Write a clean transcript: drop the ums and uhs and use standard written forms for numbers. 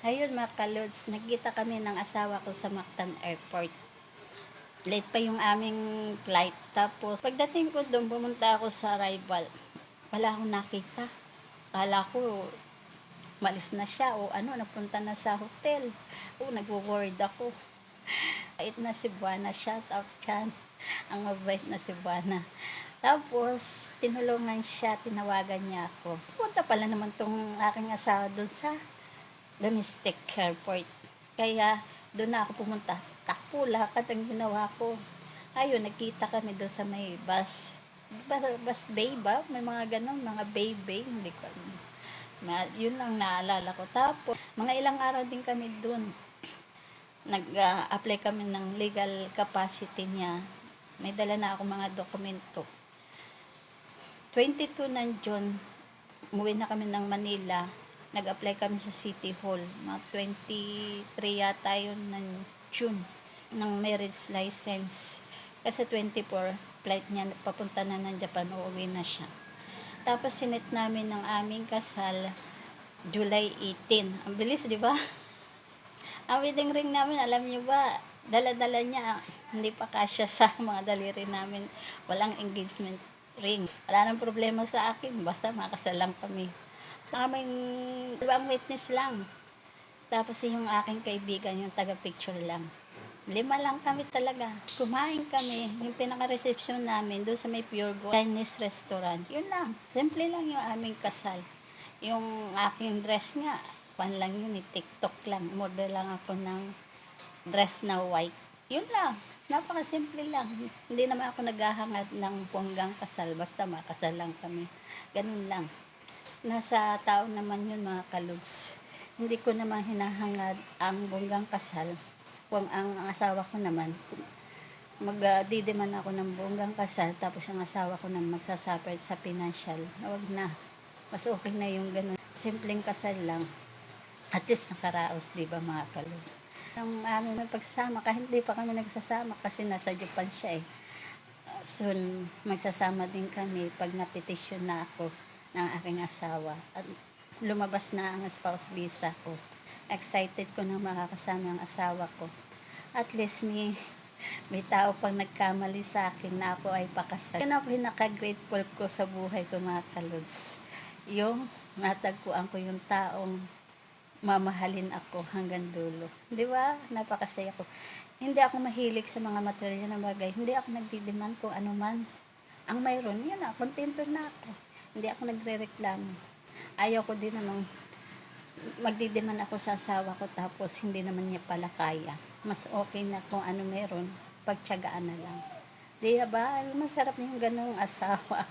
Ayun mga kalods, nagkita kami ng asawa ko sa Mactan Airport. Late pa yung aming flight. Tapos pagdating ko doon, pumunta ako sa arrival. Wala akong nakita. Kala ko malis na siya o napunta na sa hotel. Nagwo-worried ako. Bait na si Buana, shout out dyan. Ang mabait na si Buana. Tapos, tinulungan siya, tinawagan niya ako. Punta pala naman tong aking asawa doon sa domestic airport. Kaya, doon na ako pumunta. Takpo, lakad ang ginawa ko. Ayun, nagkita kami doon sa may bus bay ba? May mga ganon, mga bay, hindi ko yun lang naalala ko. Tapos, mga ilang araw din kami doon. Nag-apply kami ng legal capacity niya. May dala na ako mga dokumento. 22 ng June, umuwi na kami ng Manila. Nag-apply kami sa City Hall. Mga 23 yata yun ng June ng marriage license. Kasi 24, flight niya, papunta na ng Japan, uuwi na siya. Tapos sinit namin ng aming kasal, July 18. Ang bilis, di ba? Ang wedding ring namin, alam niyo ba, dala-dala niya, hindi pa kasya sa mga daliri namin. Walang engagement ring. Wala nang problema sa akin, basta makasal lang kami. Kaming ibang witness lang. Tapos yung aking kaibigan, yung taga-picture lang. 5 lang kami talaga. Kumain kami. Yung pinaka-reception namin, doon sa may Pure Gold Chinese restaurant. Yun lang. Simple lang yung aming kasal. Yung aking dress nga, lang yun, TikTok lang. Model lang ako ng dress na white. Yun lang. Napaka-simple lang. Hindi naman ako naghahangad ng bonggang kasal. Basta makasal lang kami. Ganun lang. Nasa tao naman yun mga kalugs. Hindi ko naman hinahangad ang bonggang kasal. Kung ang asawa ko naman, magdideman ako ng bonggang kasal, tapos ang asawa ko naman magsasuffer sa financial. Huwag na. Mas okay na yung ganun. Simpleng kasal lang. At least nakaraos, di ba mga kalugs? Ang aming pagsasama, kahit hindi pa kami nagsasama kasi nasa Japan siya eh. Soon, magsasama din kami pag napetisyon na ako ng aking asawa. At lumabas na ang spouse visa ko. Excited ko na makakasama ang asawa ko. At least may tao pang nagkamali sa akin na ako ay pakasal. Yun ako pinaka-grateful ko sa buhay ko mga kalugs. Yung natagpuan ko yung taong mamahalin ako hanggang dulo. Di ba? Napakasaya ko. Hindi ako mahilig sa mga material na bagay. Hindi ako nagdidiman kung ano man. Ang mayroon, yun na. Kontento na ako. Hindi ako nagre-reklamo. Ayaw ko din namang magdidiman ako sa asawa ko tapos hindi naman niya pala kaya. Mas okay na kung ano meron, pagtiyagaan na lang. Di ba? Masarap yung ganong asawa.